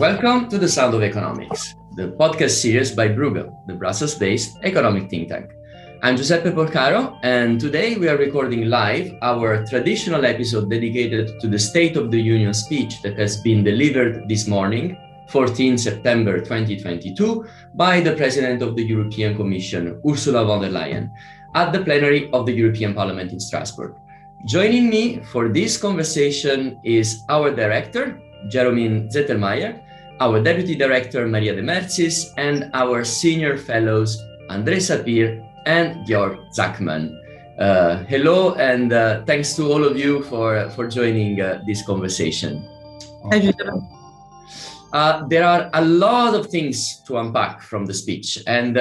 Welcome to The Sound of Economics, the podcast series by Bruegel, the Brussels-based economic think tank. I'm Giuseppe Porcaro, and today we are recording live our traditional episode dedicated to the State of the Union speech that has been delivered this morning, 14 September 2022, by the President of the European Commission, Ursula von der Leyen, at the plenary of the European Parliament in Strasbourg. Joining me for this conversation is our director, Jeromine Zettelmeier, our deputy director, Maria de Mertzis, and our senior fellows, André Sapir and Georg Zachman. Hello, and thanks to all of you for joining this conversation. Thank you. There are a lot of things to unpack from the speech, and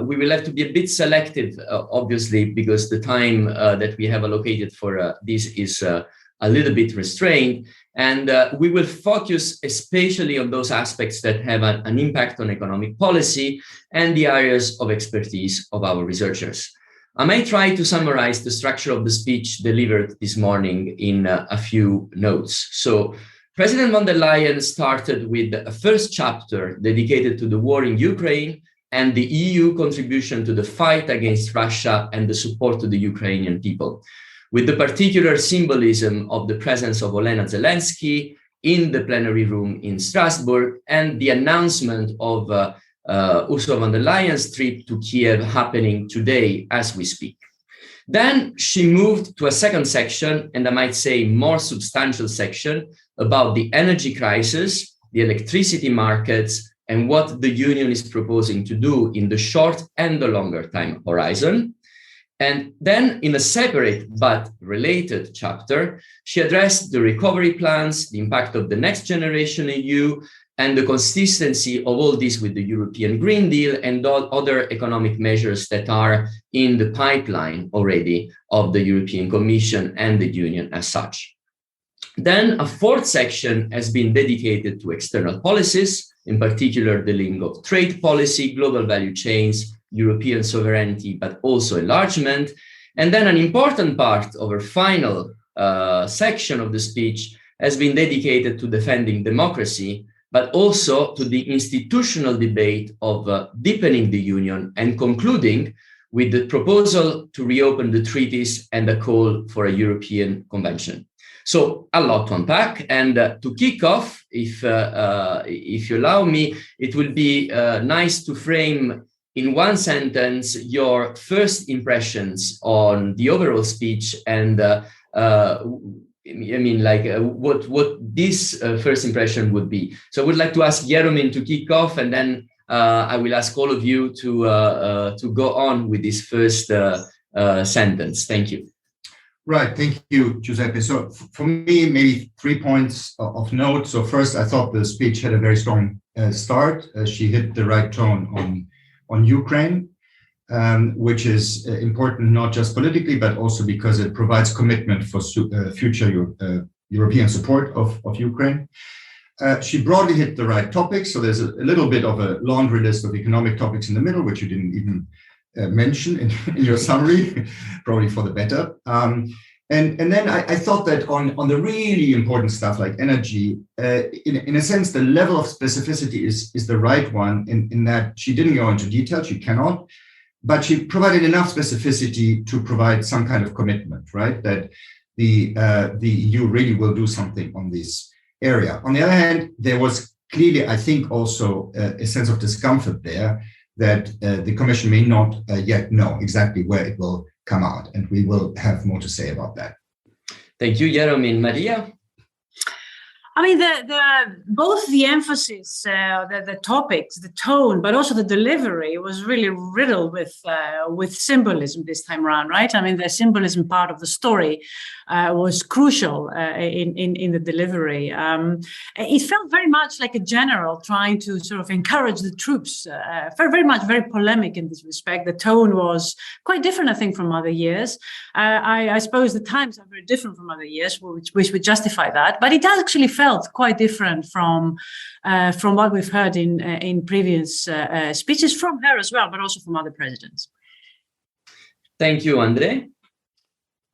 we will have to be a bit selective, obviously, because the time that we have allocated for this is a little bit restrained, and we will focus especially on those aspects that have an impact on economic policy and the areas of expertise of our researchers. I may try to summarize the structure of the speech delivered this morning in a few notes. So, President von der Leyen started with a first chapter dedicated to the war in Ukraine and the EU contribution to the fight against Russia and the support to the Ukrainian people, with the particular symbolism of the presence of Olena Zelensky in the plenary room in Strasbourg and the announcement of Ursula von der Leyen's trip to Kiev happening today as we speak. Then she moved to a second section, and I might say more substantial section, about the energy crisis, the electricity markets, and what the Union is proposing to do in the short and the longer time horizon. And then in a separate but related chapter, she addressed the recovery plans, the impact of the next generation EU, and the consistency of all this with the European Green Deal and all other economic measures that are in the pipeline already of the European Commission and the Union as such. Then a fourth section has been dedicated to external policies, in particular the link of trade policy, global value chains, European sovereignty, but also enlargement. And then an important part of her final section of the speech has been dedicated to defending democracy, but also to the institutional debate of deepening the Union and concluding with the proposal to reopen the treaties and a call for a European Convention. So a lot to unpack, and to kick off, if you allow me, it will be nice to frame in one sentence your first impressions on the overall speech and what this first impression would be. So I would like to ask Jeromine to kick off, and then I will ask all of you to go on with this first sentence. Thank you. Right, thank you, Giuseppe. So for me, maybe 3 points of note. So first, I thought the speech had a very strong start. She hit the right tone on Ukraine, which is important not just politically, but also because it provides commitment for future European support of Ukraine. She broadly hit the right topics. So there's a little bit of a laundry list of economic topics in the middle, which you didn't even mention in your summary, probably for the better. And then I thought that on the really important stuff like energy, in a sense, the level of specificity is the right one in that she didn't go into detail, she cannot, but she provided enough specificity to provide some kind of commitment, right? That the EU really will do something on this area. On the other hand, there was clearly, I think, also a sense of discomfort there that the Commission may not yet know exactly where it will come out, and we will have more to say about that. Thank you, Jeromine. Maria? I mean, both the emphasis, the topics, the tone, but also the delivery was really riddled with symbolism this time around, right? I mean, the symbolism part of the story was crucial in the delivery. It felt very much like a general trying to sort of encourage the troops, very polemic in this respect. The tone was quite different, I think, from other years. I suppose the times are very different from other years, which would justify that, but it actually felt quite different from what we've heard in previous speeches from her as well, but also from other presidents. Thank you, André.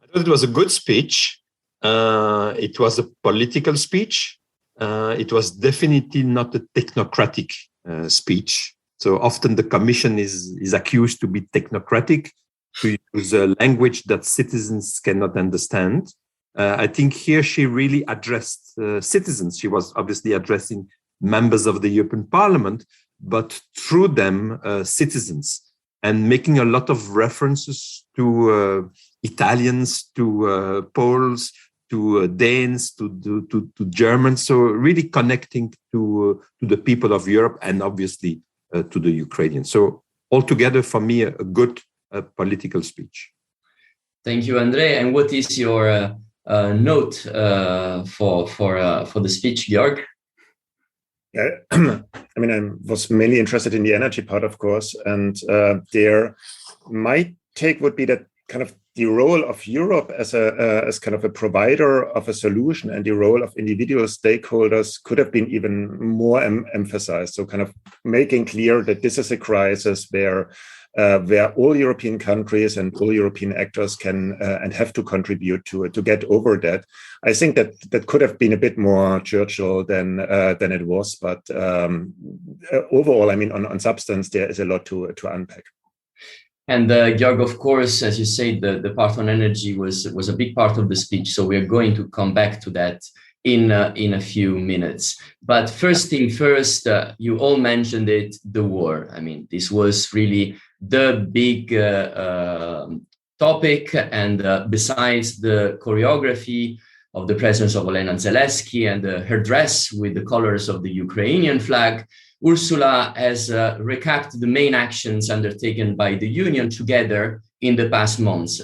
I thought it was a good speech. It was a political speech. It was definitely not a technocratic speech. So often the Commission is accused to be technocratic, to use a language that citizens cannot understand. I think here she really addressed citizens. She was obviously addressing members of the European Parliament, but through them, citizens, and making a lot of references to Italians, to Poles, to Danes, to Germans. So really connecting to the people of Europe and obviously to the Ukrainians. So altogether, for me, a good political speech. Thank you, André. And what is your note for the speech, Georg? Yeah, I mean, I was mainly interested in the energy part, of course, and my take would be that kind of the role of Europe as kind of a provider of a solution and the role of individual stakeholders could have been even more emphasized. So kind of making clear that this is a crisis where all European countries and all European actors can and have to contribute to get over that. I think that could have been a bit more Churchill than it was, but overall, I mean, on substance, there is a lot to unpack. And Georg, of course, as you said, the part on energy was a big part of the speech. So we're going to come back to that in a few minutes. But first thing first, you all mentioned it, the war. I mean, this was really the big topic. And besides the choreography of the presence of Olena Zelensky and her dress with the colors of the Ukrainian flag, Ursula has recapped the main actions undertaken by the Union together in the past months,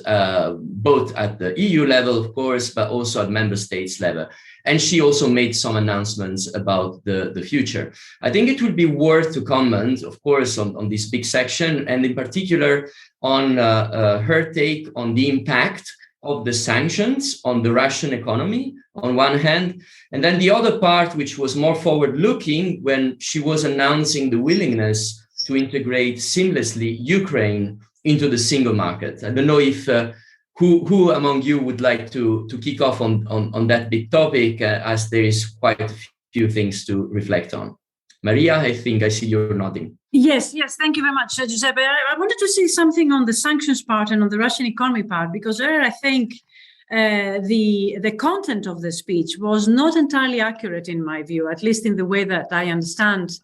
both at the EU level, of course, but also at member states level. And she also made some announcements about the future. I think it would be worth to comment, of course, on this big section, and in particular on her take on the impact of the sanctions on the Russian economy on one hand, and then the other part, which was more forward-looking, when she was announcing the willingness to integrate seamlessly Ukraine into the single market. I don't know if who among you would like to kick off on that big topic, as there is quite a few things to reflect on. Maria, I think I see you're nodding. Yes, thank you very much, Giuseppe. I wanted to say something on the sanctions part and on the Russian economy part, because there I think the content of the speech was not entirely accurate in my view, at least in the way that I understand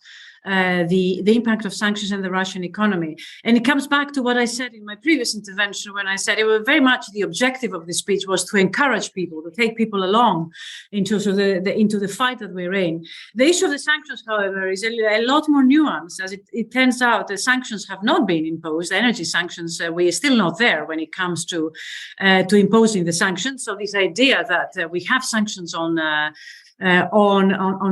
the impact of sanctions in the Russian economy. And it comes back to what I said in my previous intervention, when I said it was very much the objective of the speech was to encourage people, to take people along into the fight that we're in. The issue of the sanctions, however, is a lot more nuanced. As it turns out, the sanctions have not been imposed. The energy sanctions, we are still not there when it comes to imposing the sanctions. So this idea that we have sanctions on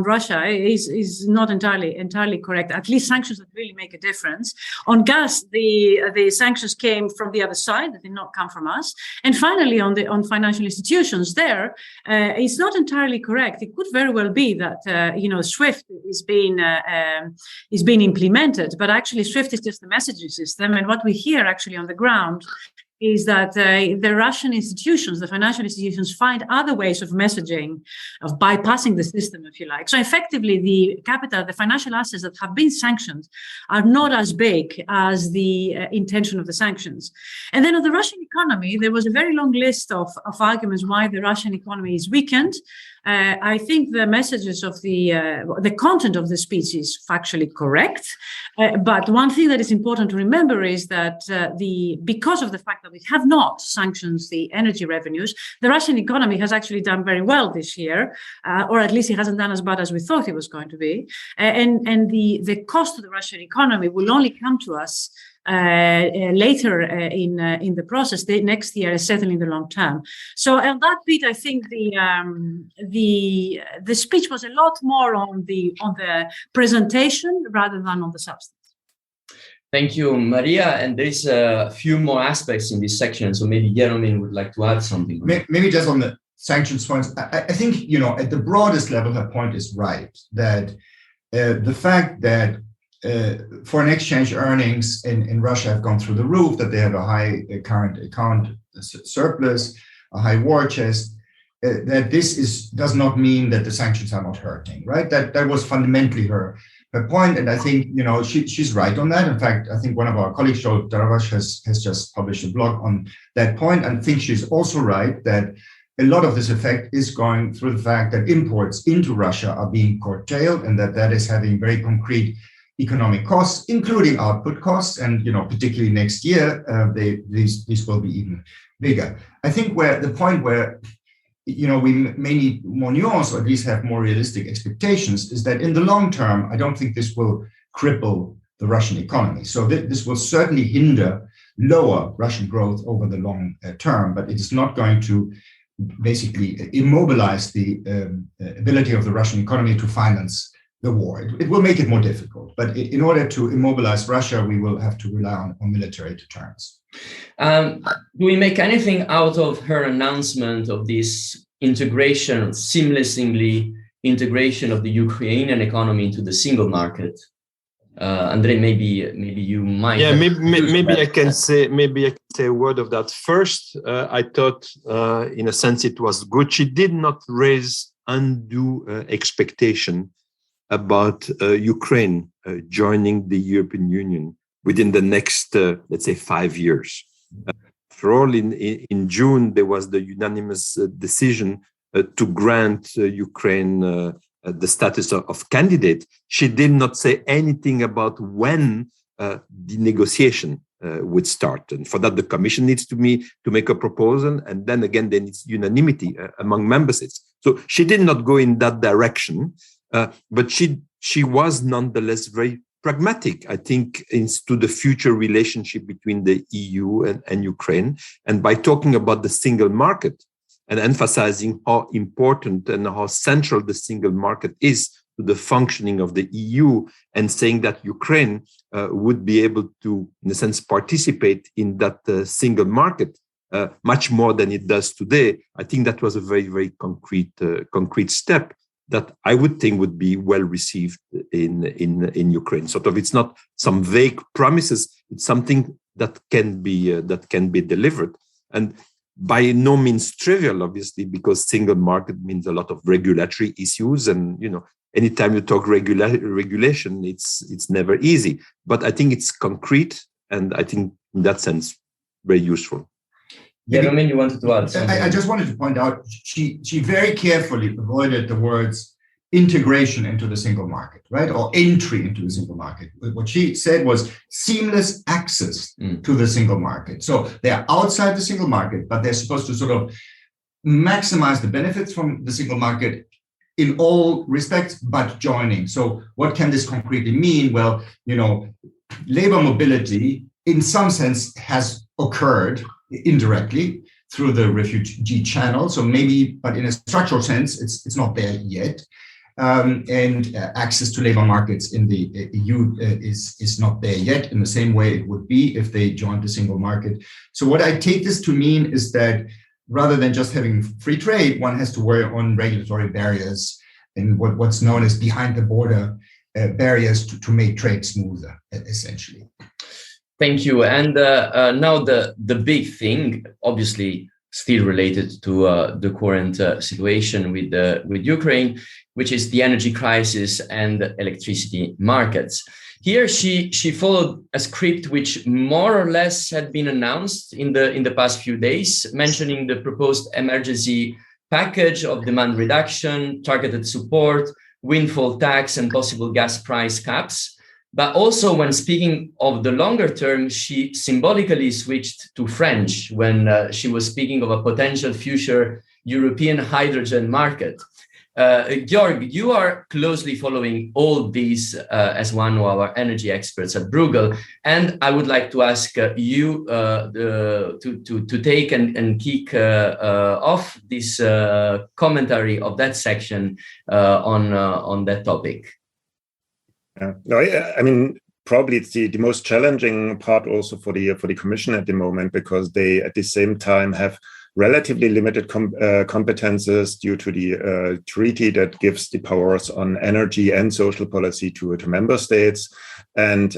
Russia is not entirely correct. At least sanctions that really make a difference. On gas, the sanctions came from the other side; they did not come from us. And finally, on financial institutions, it's not entirely correct. It could very well be that SWIFT is being implemented, but actually SWIFT is just a messaging system. And what we hear actually on the ground is that the Russian institutions, the financial institutions, find other ways of messaging, of bypassing the system, if you like. So effectively, the financial assets that have been sanctioned are not as big as the intention of the sanctions. And then on the Russian economy, there was a very long list of arguments why the Russian economy is weakened. I think the messages of the content of the speech is factually correct. But one thing that is important to remember is that because of the fact that we have not sanctioned the energy revenues, the Russian economy has actually done very well this year, or at least it hasn't done as bad as we thought it was going to be. And the cost of the Russian economy will only come to us later in the process. Next year, certainly in the long term. So on that bit, I think the speech was a lot more on the presentation rather than on the substance. Thank you, Maria. And there's a few more aspects in this section. So maybe Jeromin would like to add something. Maybe just on the sanctions points. I think, at the broadest level, her point is right, that the fact that foreign exchange earnings in Russia have gone through the roof, that they have a high current account surplus, a high war chest, that this does not mean that the sanctions are not hurting, right? That was fundamentally her point, and I think she's right on that. In fact, I think one of our colleagues, Joel Daravash, has just published a blog on that point, and I think she's also right that a lot of this effect is going through the fact that imports into Russia are being curtailed, and that is having very concrete economic costs, including output costs, and particularly next year, these will be even bigger. I think the point where we may need more nuance, or at least have more realistic expectations, is that in the long term, I don't think this will cripple the Russian economy. So this will certainly hinder lower Russian growth over the long term, but it is not going to basically immobilize the ability of the Russian economy to finance the war. It will make it more difficult, but in order to immobilize Russia, we will have to rely on military deterrence. Do we make anything out of her announcement of this seamlessly integration of the Ukrainian economy into the single market? Andrei, maybe you might. Yeah, maybe I can say a word of that. First, I thought, in a sense, it was good. She did not raise undue expectation about Ukraine joining the European Union within the next, let's say, 5 years. After all, in June, there was the unanimous decision to grant Ukraine the status of candidate. She did not say anything about when the negotiation would start. And for that, the Commission needs to make a proposal. And then again, there needs unanimity among member states. So she did not go in that direction. But she was nonetheless very pragmatic, I think, into the future relationship between the EU and Ukraine. And by talking about the single market and emphasizing how important and how central the single market is to the functioning of the EU, and saying that Ukraine would be able to, in a sense, participate in that single market much more than it does today, I think that was a very, very concrete step that I would think would be well received in Ukraine. Sort of, it's not some vague promises; it's something that can be delivered, and by no means trivial, obviously, because single market means a lot of regulatory issues, and anytime you talk regulation, it's never easy. But I think it's concrete, and I think in that sense very useful. Yeah, Romain, you wanted to add something. I just wanted to point out, she very carefully avoided the words integration into the single market, right? Or entry into the single market. What she said was seamless access to the single market. So they're outside the single market, but they're supposed to sort of maximize the benefits from the single market in all respects, but joining. So what can this concretely mean? Well, labor mobility in some sense has occurred indirectly through the refugee channel. So maybe, but in a structural sense, it's not there yet. And access to labor markets in the EU is not there yet in the same way it would be if they joined the single market. So what I take this to mean is that rather than just having free trade, one has to work on regulatory barriers and what's known as behind the border barriers to make trade smoother, essentially. Thank you. And now the big thing, obviously still related to the current situation with Ukraine, which is the energy crisis and electricity markets. Here, she followed a script which more or less had been announced in the past few days, mentioning the proposed emergency package of demand reduction, targeted support, windfall tax, and possible gas price caps. But also, when speaking of the longer term, she symbolically switched to French when she was speaking of a potential future European hydrogen market. Georg, you are closely following all these as one of our energy experts at Bruegel, and I would like to ask you to take and kick off this commentary of that section on that topic. No, I mean, probably it's the most challenging part also for the Commission at the moment, because they at the same time have relatively limited competences due to the treaty that gives the powers on energy and social policy to member states. And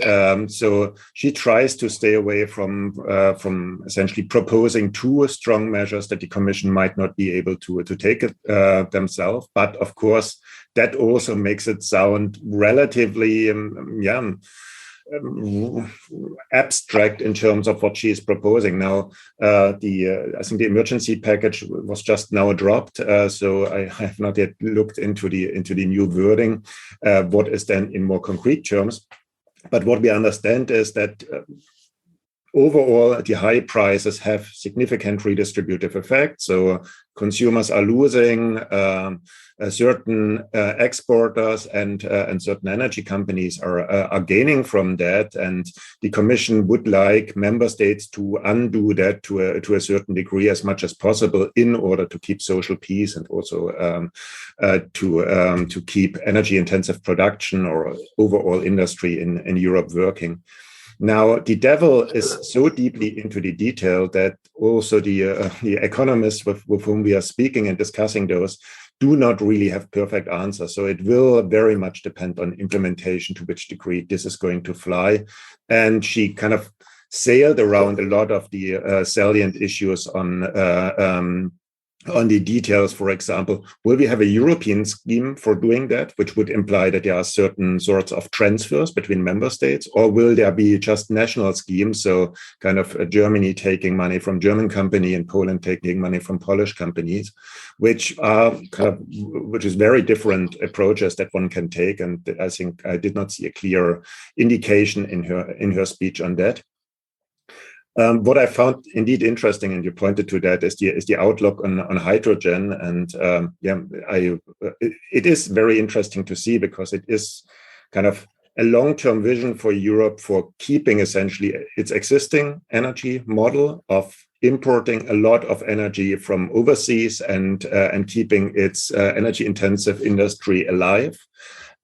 so she tries to stay away from essentially proposing too strong measures that the Commission might not be able to take it themselves. But of course, that also makes it sound relatively, abstract in terms of what she is proposing. Now, I think the emergency package was just now dropped, so I have not yet looked into the new wording. What is then in more concrete terms? But what we understand is that overall, the high prices have significant redistributive effects. So consumers are losing, certain exporters and certain energy companies are gaining from that. And the Commission would like member states to undo that to a certain degree as much as possible in order to keep social peace and also to keep energy-intensive production or overall industry in Europe working. Now, the devil is so deeply into the detail that also the economists with whom we are speaking and discussing those do not really have perfect answers. So it will very much depend on implementation, to which degree this is going to fly. And she kind of sailed around a lot of the salient issues on the details. For example, will we have a European scheme for doing that, which would imply that there are certain sorts of transfers between member states, or will there be just national schemes? So kind of Germany taking money from German company and Poland taking money from Polish companies, which is very different approaches that one can take. And I think I did not see a clear indication in her speech on that. What I found indeed interesting, and you pointed to that, is the outlook on hydrogen, and it is very interesting to see, because it is kind of a long-term vision for Europe for keeping essentially its existing energy model of importing a lot of energy from overseas and keeping its energy-intensive industry alive.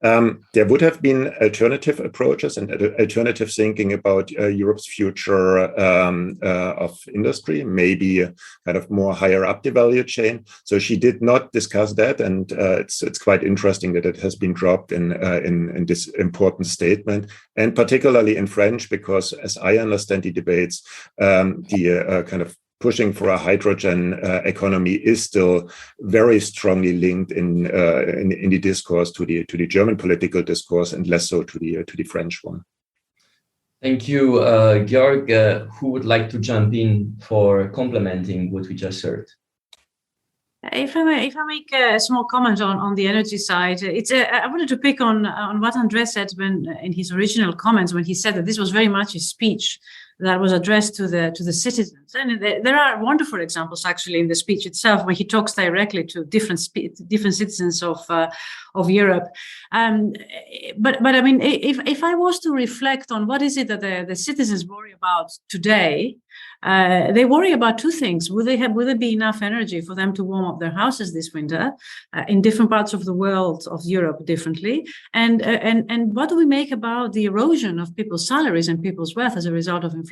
There would have been alternative approaches and alternative thinking about Europe's future of industry, maybe kind of more higher up the value chain. So she did not discuss that, and it's quite interesting that it has been dropped in this important statement, and particularly in French, because as I understand the debates, the kind of pushing for a hydrogen economy is still very strongly linked in the discourse to the German political discourse, and less so to the French one. Thank you, Georg. Who would like to jump in for complementing what we just heard? If I make a small comment on the energy side, I wanted to pick on what Andres said in his original comments, when he said that this was very much a speech that was addressed to the citizens. And there are wonderful examples actually in the speech itself, where he talks directly to different citizens of Europe. But I mean, if I was to reflect on what is it that the citizens worry about today, they worry about two things. Will there be enough energy for them to warm up their houses this winter in different parts of the world, of Europe differently? And what do we make about the erosion of people's salaries and people's wealth as a result of inflation?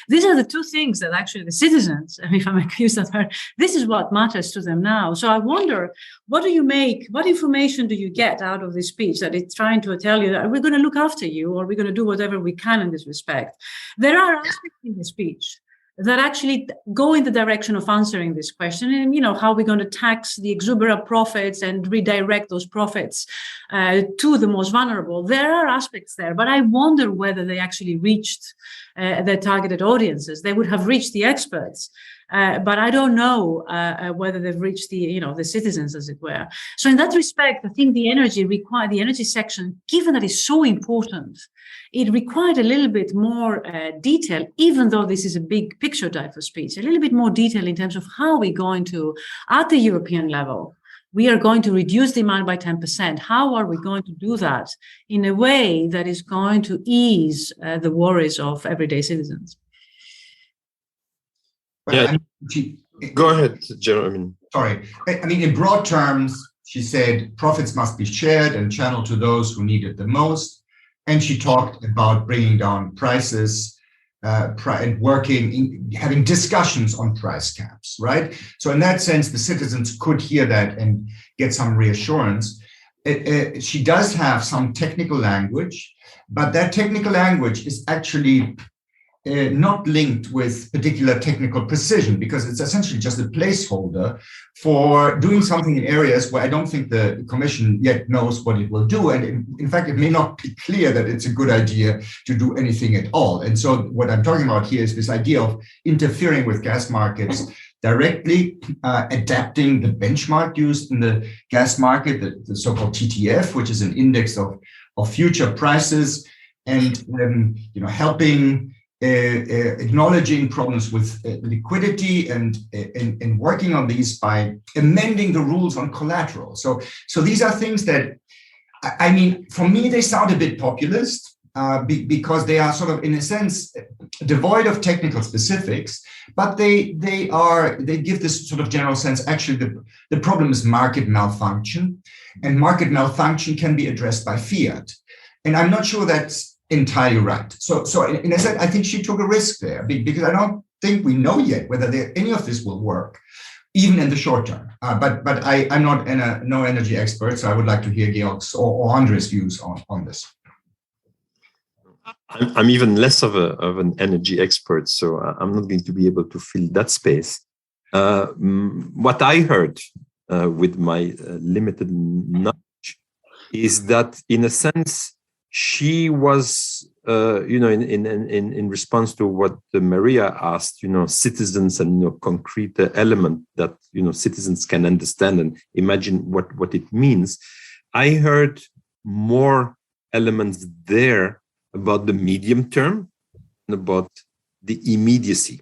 These are the two things that actually the citizens, if I may use that word, this is what matters to them now. So I wonder, what information do you get out of this speech that it's trying to tell you that we're going to look after you, or we're going to do whatever we can in this respect? There are aspects in the speech that actually go in the direction of answering this question, and how we're going to tax the exuberant profits and redirect those profits to the most vulnerable. There are aspects there, but I wonder whether they actually reached their targeted audiences. They would have reached the experts, but I don't know whether they've reached the citizens, as it were. So in that respect, I think the energy section, given that it's so important, it required a little bit more detail, even though this is a big picture type of speech, a little bit more detail in terms of how we're going to, at the European level, we are going to reduce demand by 10%. How are we going to do that in a way that is going to ease the worries of everyday citizens? Yeah, go ahead, Jeremy. Sorry. I mean, in broad terms, she said profits must be shared and channeled to those who need it the most. And she talked about bringing down prices and having discussions on price caps, right? So in that sense, the citizens could hear that and get some reassurance. She does have some technical language, but that technical language is actually not linked with particular technical precision, because it's essentially just a placeholder for doing something in areas where I don't think the Commission yet knows what it will do. And in fact, it may not be clear that it's a good idea to do anything at all. And so what I'm talking about here is this idea of interfering with gas markets directly, adapting the benchmark used in the gas market, the so-called TTF, which is an index of future prices, and helping acknowledging problems with liquidity and working on these by amending the rules on collateral. So these are things that, I mean, for me, they sound a bit populist because they are sort of, in a sense, devoid of technical specifics, but they give this sort of general sense. Actually, the problem is market malfunction, and market malfunction can be addressed by fiat. And I'm not sure that's entirely right. So in a sense, I think she took a risk there, because I don't think we know yet whether any of this will work, even in the short term. But I'm not no energy expert, so I would like to hear Georg's or Andre's views on this. I'm even less of an energy expert, so I'm not going to be able to fill that space. What I heard with my limited knowledge is that, in a sense, she was, in response to what Maria asked, citizens and concrete element that citizens can understand and imagine what it means. I heard more elements there about the medium term and about the immediacy,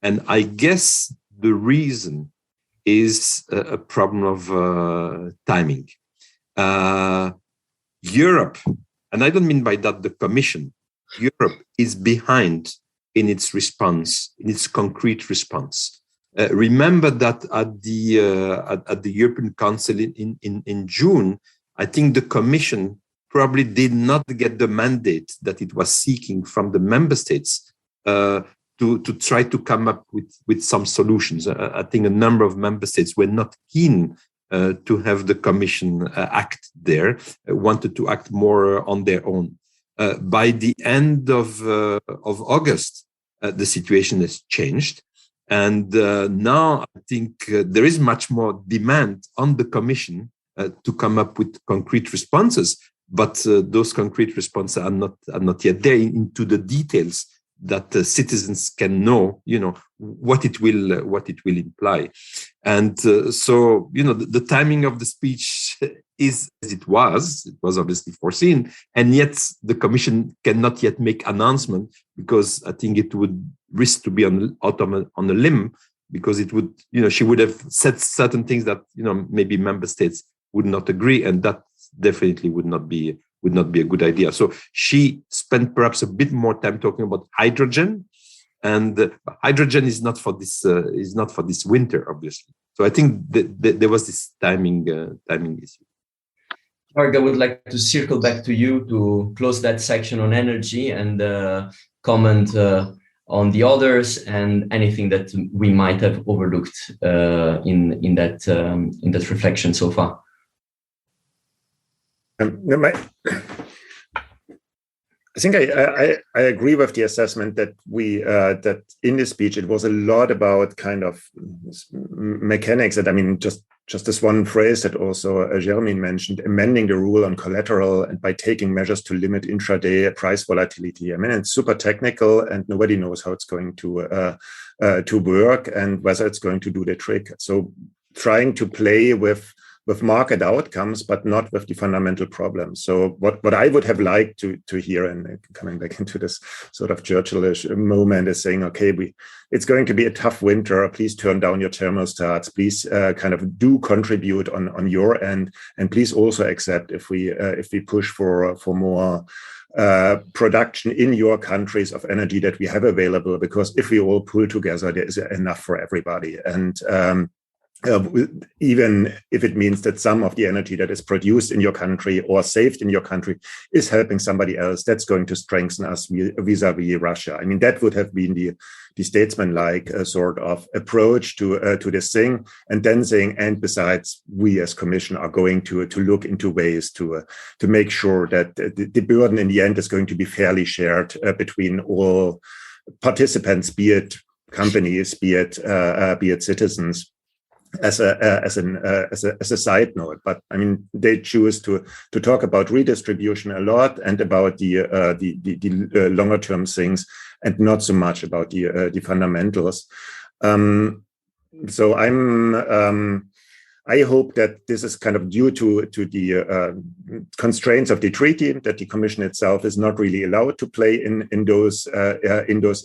and I guess the reason is a problem of timing. Europe. And I don't mean by that the Commission. Europe is behind in its response, in its concrete response. Remember that at the European Council in June, I think the Commission probably did not get the mandate that it was seeking from the member states to try to come up with some solutions. I think a number of member states were not keen to have the Commission act there, wanted to act more on their own. By the end of August, the situation has changed. And now I think there is much more demand on the Commission to come up with concrete responses, but those concrete responses are not yet there into the details that citizens can know, what it will imply. And so, the timing of the speech is as it was obviously foreseen, and yet the Commission cannot yet make announcement, because I think it would risk to be on a limb, because it would, she would have said certain things that, maybe member states would not agree, and that definitely would not be a good idea. So she spent perhaps a bit more time talking about hydrogen, and hydrogen is not for this winter, obviously. So I think that there was this timing issue. Georg, I would like to circle back to you to close that section on energy and comment on the others and anything that we might have overlooked in that reflection so far. I think I agree with the assessment that that in this speech it was a lot about kind of mechanics. That, I mean, just this one phrase that also Jeremy mentioned, amending the rule on collateral and by taking measures to limit intraday price volatility. I mean, it's super technical and nobody knows how it's going to work and whether it's going to do the trick. So trying to play with market outcomes, but not with the fundamental problems. So what I would have liked to hear, and coming back into this sort of Churchillish moment, is saying, okay, it's going to be a tough winter. Please turn down your thermostats. Please kind of do contribute on your end, and please also accept if we push for more production in your countries of energy that we have available, because if we all pull together, there is enough for everybody. And even if it means that some of the energy that is produced in your country or saved in your country is helping somebody else, that's going to strengthen us vis-a-vis Russia. I mean, that would have been the statesman-like sort of approach to this thing, and then saying, and besides, we as Commission are going to look into ways to make sure that the burden in the end is going to be fairly shared between all participants, be it companies, be it citizens. As a side note, but I mean, they choose to talk about redistribution a lot and about the longer term things, and not so much about the fundamentals. So I hope that this is kind of due to the constraints of the treaty, that the Commission itself is not really allowed to play in those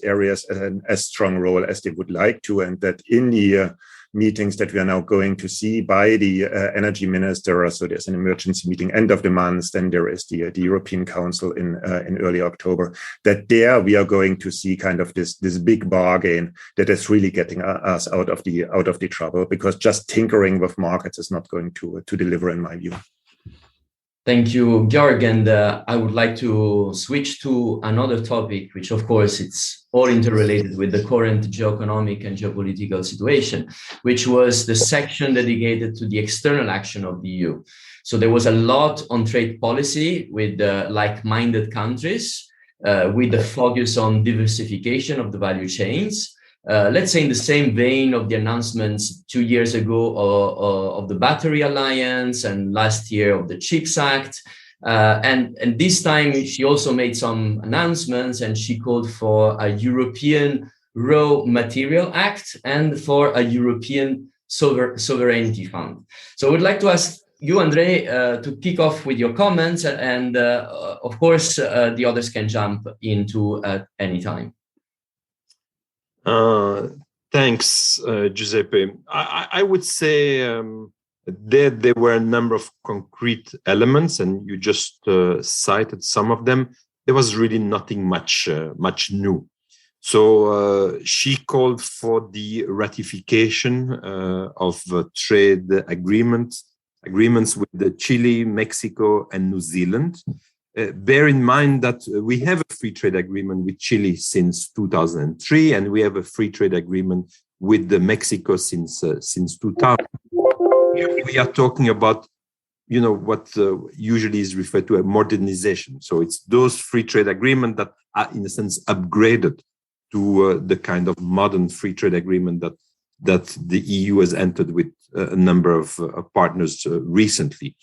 areas as strong role as they would like to, and that in the meetings that we are now going to see by the energy minister. So there's an emergency meeting end of the month, then there is the European Council in early October, that there we are going to see kind of this big bargain that is really getting us out of the trouble, because just tinkering with markets is not going to deliver, in my view. Thank you, Georg. And I would like to switch to another topic, which of course it's all interrelated with the current geoeconomic and geopolitical situation, which was the section dedicated to the external action of the EU. So there was a lot on trade policy with like-minded countries, with the focus on diversification of the value chains. Let's say in the same vein of the announcements 2 years ago of the Battery Alliance, and last year of the CHIPS Act. And this time she also made some announcements, and she called for a European Raw Material Act and for a European Sovereignty Fund. So I would like to ask you, André, to kick off with your comments, and of course, the others can jump into at any time. Thanks, Giuseppe. I would say there were a number of concrete elements, and you just cited some of them. There was really nothing much new. So she called for the ratification of trade agreements with the Chile, Mexico, and New Zealand. Bear in mind that we have a free trade agreement with Chile since 2003, and we have a free trade agreement with Mexico since 2000. We are talking about, what usually is referred to as modernization. So it's those free trade agreements that are, in a sense, upgraded to the kind of modern free trade agreement that the EU has entered with a number of partners recently.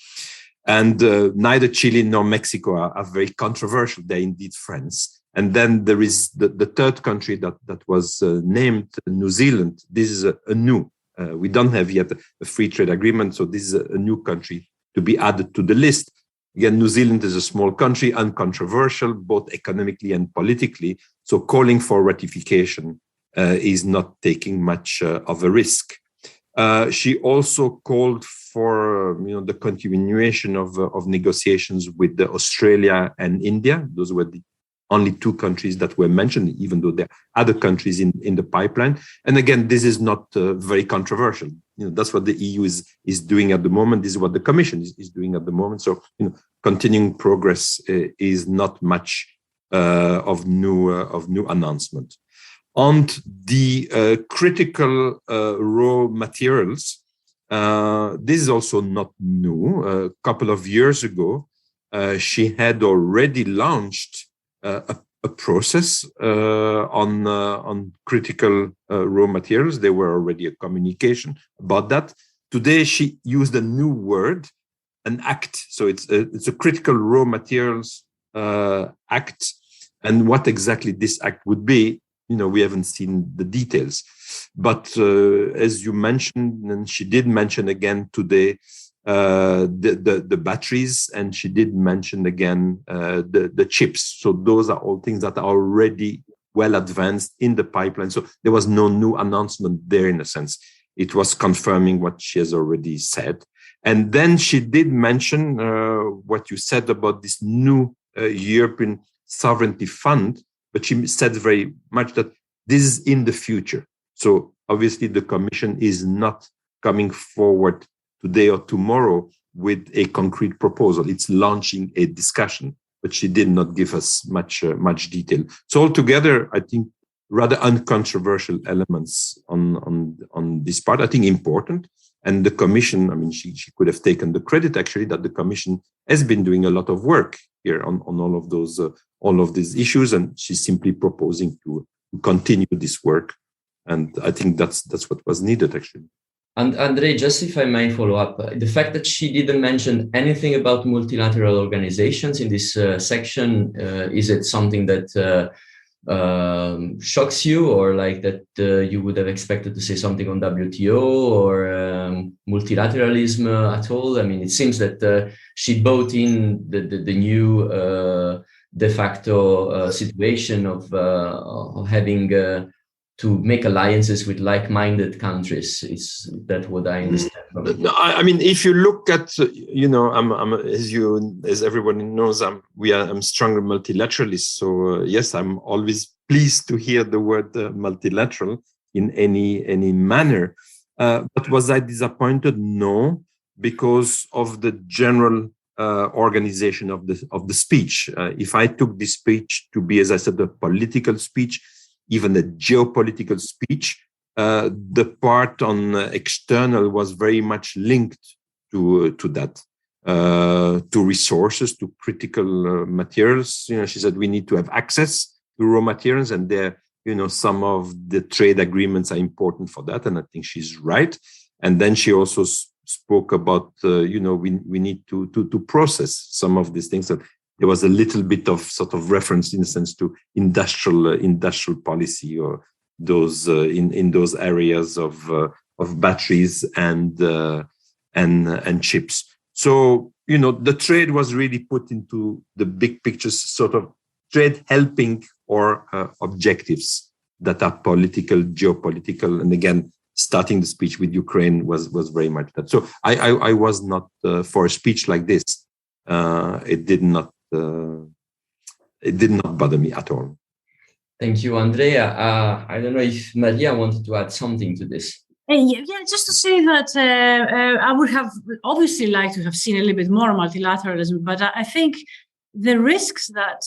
And neither Chile nor Mexico are very controversial. They're indeed friends. And then there is the third country that was named, New Zealand. This is a new. We don't have yet a free trade agreement, so this is a new country to be added to the list. Again, New Zealand is a small country, uncontroversial, both economically and politically. So calling for ratification is not taking much of a risk. She also called for the continuation of negotiations with Australia and India. Those were the only two countries that were mentioned, even though there are other countries in the pipeline. And again, this is not very controversial. That's what the EU is doing at the moment. This is what the Commission is doing at the moment. So continuing progress is not much of new announcement. On the critical raw materials, this is also not new. A couple of years ago, she had already launched a process on critical raw materials. There were already a communication about that. Today, she used a new word, an act. So it's a critical raw materials act. And what exactly this act would be, we haven't seen the details. But as you mentioned, and she did mention again today, the batteries, and she did mention again the chips. So those are all things that are already well advanced in the pipeline. So there was no new announcement there in a sense. It was confirming what she has already said. And then she did mention what you said about this new European Sovereignty Fund, but she said very much that this is in the future. So obviously the Commission is not coming forward today or tomorrow with a concrete proposal. It's launching a discussion, but she did not give us much detail. So altogether, I think rather uncontroversial elements on this part. I think important. And the Commission, I mean, she could have taken the credit actually that the Commission has been doing a lot of work here on all of these issues, and she's simply proposing to continue this work. And I think that's what was needed actually. And Andre, just if I may follow up, the fact that she didn't mention anything about multilateral organizations in this section, is it something that shocks you, or like that you would have expected to say something on WTO or multilateralism at all? I mean, it seems that she brought in the new de facto situation of having to make alliances with like-minded countries. Is that what I understand? No, I mean, if you look at, I'm as everyone knows, I'm stronger multilateralist. So yes, I'm always pleased to hear the word multilateral in any manner. But was I disappointed? No, because of the general organization of the speech. If I took this speech to be, as I said, a political speech, even a geopolitical speech, the part on external was very much linked to that, to resources, to critical materials. She said we need to have access to raw materials, and there, some of the trade agreements are important for that, and I think she's right. And then she also spoke about, we need to process some of these things. That there was a little bit of sort of reference, in a sense, to industrial policy, or those in those areas of batteries and chips. So the trade was really put into the big picture, sort of trade helping or objectives that are political, geopolitical, and again, starting the speech with Ukraine was very much that. So I was not for a speech like this. It did not bother me at all. Thank you, Andrea. I don't know if Maria wanted to add something to this. Yeah, just to say that I would have obviously liked to have seen a little bit more multilateralism, but I think the risks that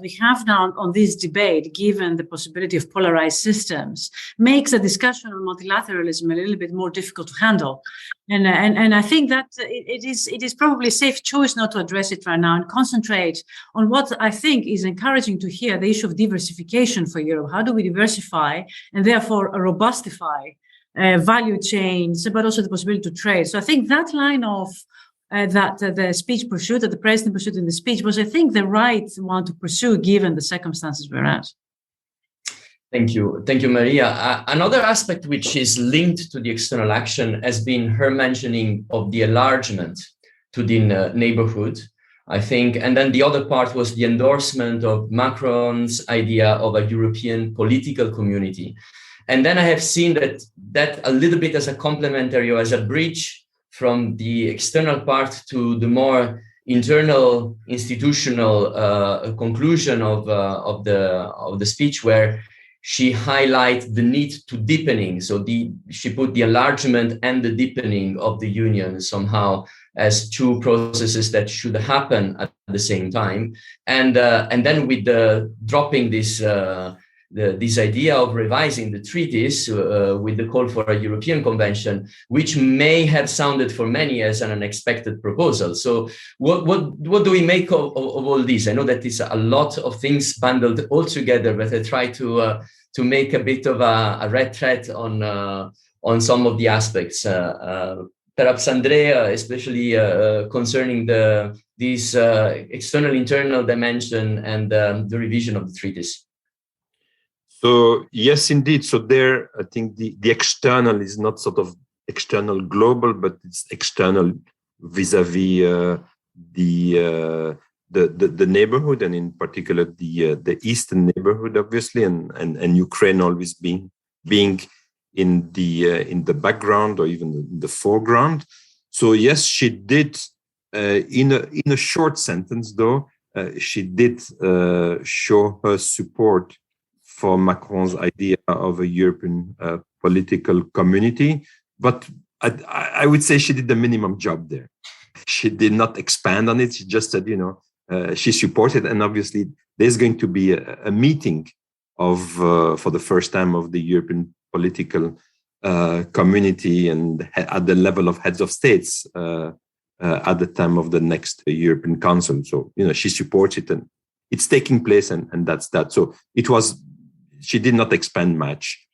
we have now on this debate, given the possibility of polarized systems, makes the discussion on multilateralism a little bit more difficult to handle. And I think that it is probably a safe choice not to address it right now and concentrate on what I think is encouraging to hear, the issue of diversification for Europe. How do we diversify and therefore robustify value chains, but also the possibility to trade? So I think that line of that the speech pursued, that the president pursued in the speech, was, I think, the right one to pursue given the circumstances we're at. Thank you, Maria. Another aspect which is linked to the external action has been her mentioning of the enlargement to the neighborhood, I think. And then the other part was the endorsement of Macron's idea of a European political community. And then I have seen that a little bit as a complementary or as a bridge from the external part to the more internal institutional conclusion of the speech, where she highlights the need to deepening. So she put the enlargement and the deepening of the union somehow as two processes that should happen at the same time. And then with the dropping this idea of revising the treaties with the call for a European convention, which may have sounded for many as an unexpected proposal. So what do we make of all this? I know that it's a lot of things bundled all together, but I try to make a bit of a red thread on some of the aspects. Perhaps Andrea, especially concerning this external internal dimension and the revision of the treaties. So yes, indeed. So there, I think the external is not sort of external global, but it's external vis-a-vis the neighborhood, and in particular the eastern neighborhood, obviously, and Ukraine always being in the background or even in the foreground. So yes, she did in a short sentence, though, she did show her support for Macron's idea of a European political community. But I would say she did the minimum job there. She did not expand on it. She just said, she supported, and obviously there's going to be a meeting of for the first time of the European political community and at the level of heads of states at the time of the next European Council. So she supports it, and it's taking place, and that's that. So she did not expand much.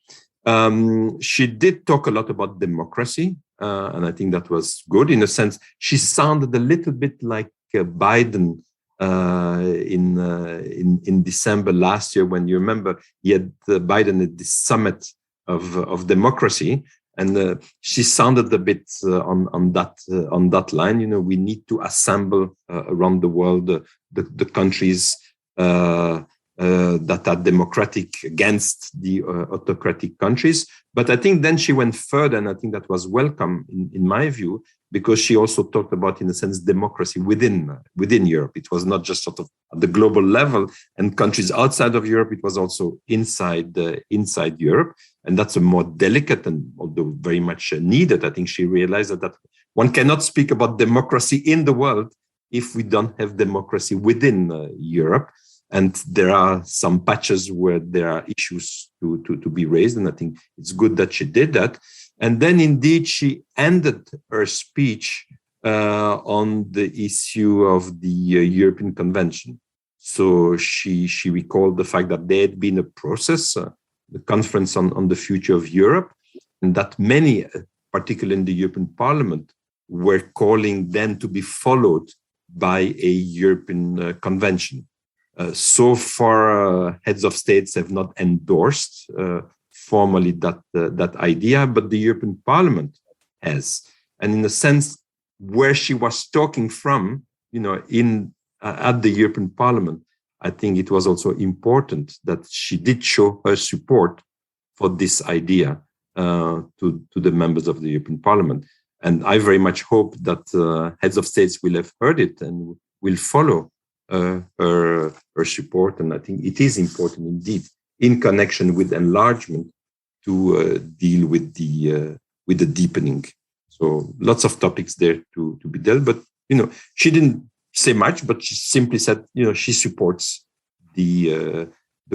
She did talk a lot about democracy, and I think that was good in a sense. She sounded a little bit like Biden in December last year, when you remember he had Biden at the summit of democracy, and she sounded a bit on that line. We need to assemble around the world the countries that are democratic against the autocratic countries. But I think then she went further, and I think that was welcome in my view, because she also talked about, in a sense, democracy within Europe. It was not just sort of at the global level and countries outside of Europe. It was also inside Europe, and that's a more delicate and although very much needed. I think she realized that one cannot speak about democracy in the world if we don't have democracy within Europe. And there are some patches where there are issues to be raised. And I think it's good that she did that. And then indeed, she ended her speech on the issue of the European Convention. So she recalled the fact that there had been a process, the conference on the future of Europe, and that many, particularly in the European Parliament, were calling then to be followed by a European convention. So far, heads of states have not endorsed formally that idea, but the European Parliament has. And in a sense, where she was talking from, at the European Parliament, I think it was also important that she did show her support for this idea to the members of the European Parliament. And I very much hope that heads of states will have heard it and will follow her support. And I think it is important indeed, in connection with enlargement, to deal with the deepening. So lots of topics there to be dealt. But she didn't say much, but she simply said she supports the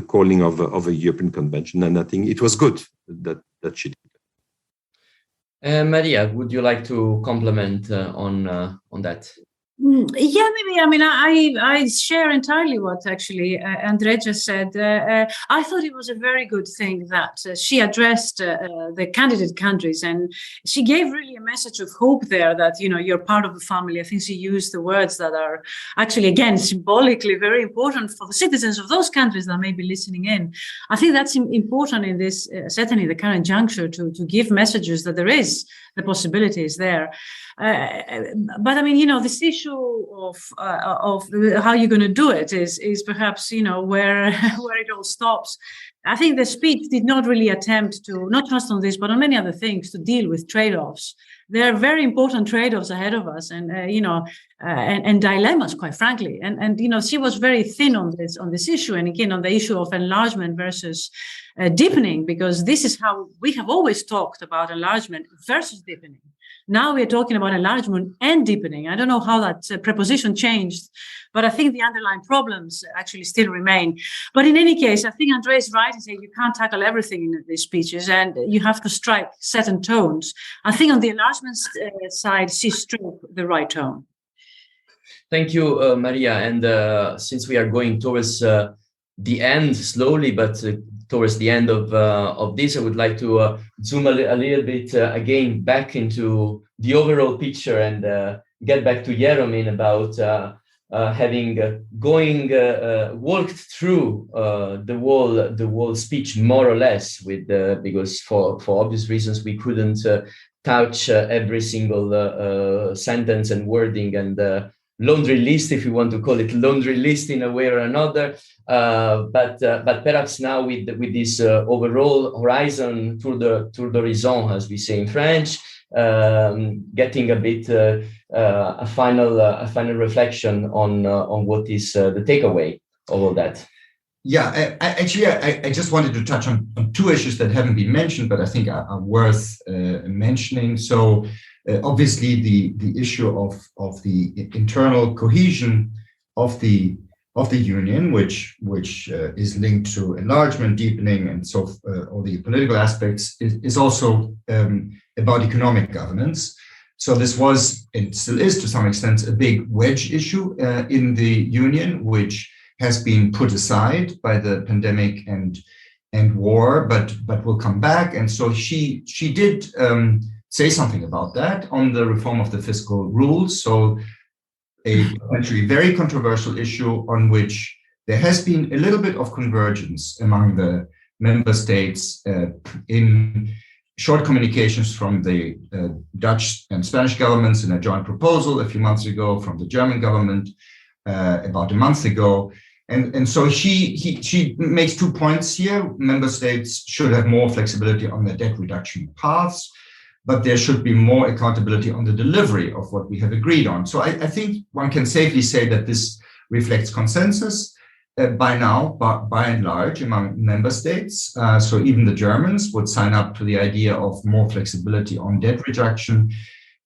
calling of a European convention, and I think it was good that she did. Maria, would you like to comment on that? Yeah, maybe. I mean, I share entirely what actually Andrea just said. I thought it was a very good thing that she addressed the candidate countries, and she gave really a message of hope there that, you're part of the family. I think she used the words that are actually, again, symbolically very important for the citizens of those countries that may be listening in. I think that's important in this, certainly the current juncture, to give messages that there is the possibilities there. But I mean, this issue of how you're going to do it is perhaps, where it all stops. I think the speech did not really attempt to, not just on this, but on many other things, to deal with trade-offs. There are very important trade-offs ahead of us, and and dilemmas, quite frankly. And she was very thin on this issue, and again on the issue of enlargement versus deepening, because this is how we have always talked about enlargement versus deepening. Now we're talking about enlargement and deepening. I don't know how that preposition changed, but I think the underlying problems actually still remain. But in any case, I think Andrea is right in saying you can't tackle everything in these speeches, and you have to strike certain tones. I think on the enlargement side, she struck the right tone. Thank you, Maria. And since we are going towards the end slowly, but towards the end of this, I would like to zoom a little bit again back into the overall picture and get back to Jeromín about having walked through the whole speech more or less because for obvious reasons we couldn't touch every single sentence and wording and laundry list, if you want to call it laundry list in a way or another, but perhaps now with this overall horizon, tour d'horizon, as we say in French, getting a bit a final reflection on what is the takeaway of all that. Yeah, I just wanted to touch on two issues that haven't been mentioned, but I think are worth mentioning. So obviously the issue of the internal cohesion of the union, which is linked to enlargement, deepening, and so all the political aspects, is also about economic governance. So this was, and still is to some extent, a big wedge issue in the union, which has been put aside by the pandemic and war, but will come back. And so she did say something about that on the reform of the fiscal rules. So a potentially very controversial issue on which there has been a little bit of convergence among the member states in short communications from the Dutch and Spanish governments in a joint proposal a few months ago, from the German government about a month ago. And so she makes 2 points here. Member states should have more flexibility on their debt reduction paths, but there should be more accountability on the delivery of what we have agreed on. So I think one can safely say that this reflects consensus by now, by and large, among member states. So even the Germans would sign up to the idea of more flexibility on debt reduction.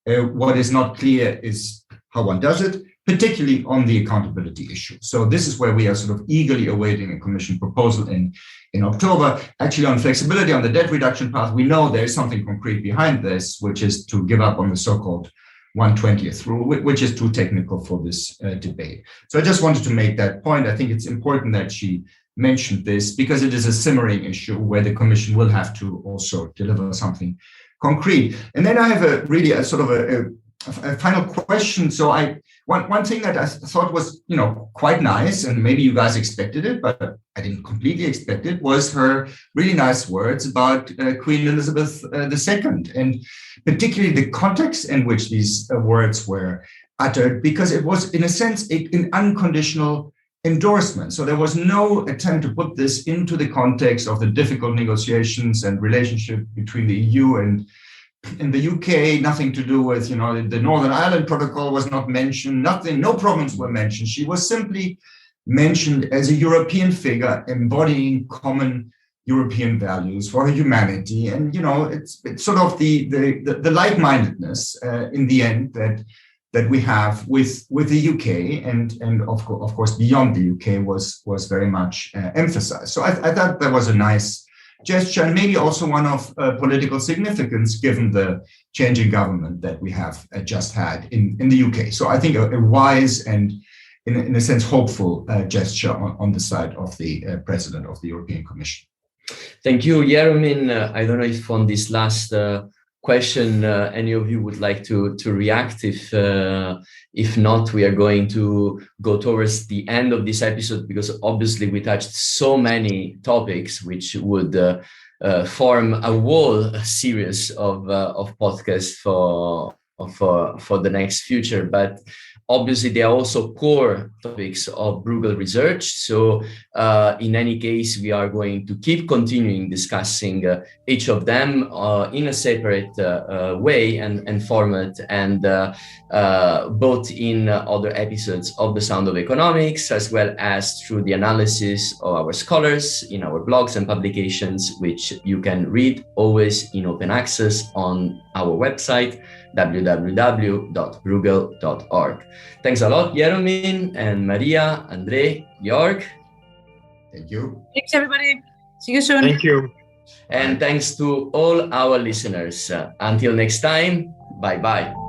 What is not clear is how one does it, particularly on the accountability issue. So this is where we are sort of eagerly awaiting a Commission proposal in October. Actually, on flexibility on the debt reduction path, we know there is something concrete behind this, which is to give up on the so-called 1/20th rule, which is too technical for this debate. So I just wanted to make that point. I think it's important that she mentioned this because it is a simmering issue where the Commission will have to also deliver something concrete. And then I have a final question. So one thing that I thought was, quite nice, and maybe you guys expected it, but I didn't completely expect it, was her really nice words about Queen Elizabeth II, and particularly the context in which these words were uttered, because it was, in a sense, an unconditional endorsement. So there was no attempt to put this into the context of the difficult negotiations and relationship between the EU and in the UK, nothing to do with, the Northern Ireland Protocol was not mentioned, no problems were mentioned. She was simply mentioned as a European figure embodying common European values for humanity. And, it's sort of the like-mindedness in the end that we have with the UK and of course beyond the UK was very much emphasized. So I thought that was a nice gesture, and maybe also one of political significance given the changing government that we have just had in the UK. So I think a wise and, in a sense, hopeful gesture on the side of the President of the European Commission. Thank you, Jeromin. I don't know if on this last question any of you would like to react. If not, we are going to go towards the end of this episode, because obviously we touched so many topics which would form a whole series of podcasts for the next future. But obviously, they are also core topics of Bruegel research. So in any case, we are going to keep continuing discussing each of them in a separate way and format, and both in other episodes of The Sound of Economics, as well as through the analysis of our scholars in our blogs and publications, which you can read always in open access on our website, www.bruegel.org. Thanks a lot, Jeromin and Maria, Andre, Jörg. Thank you. Thanks, everybody. See you soon. Thank you. And thanks to all our listeners. Until next time, bye-bye.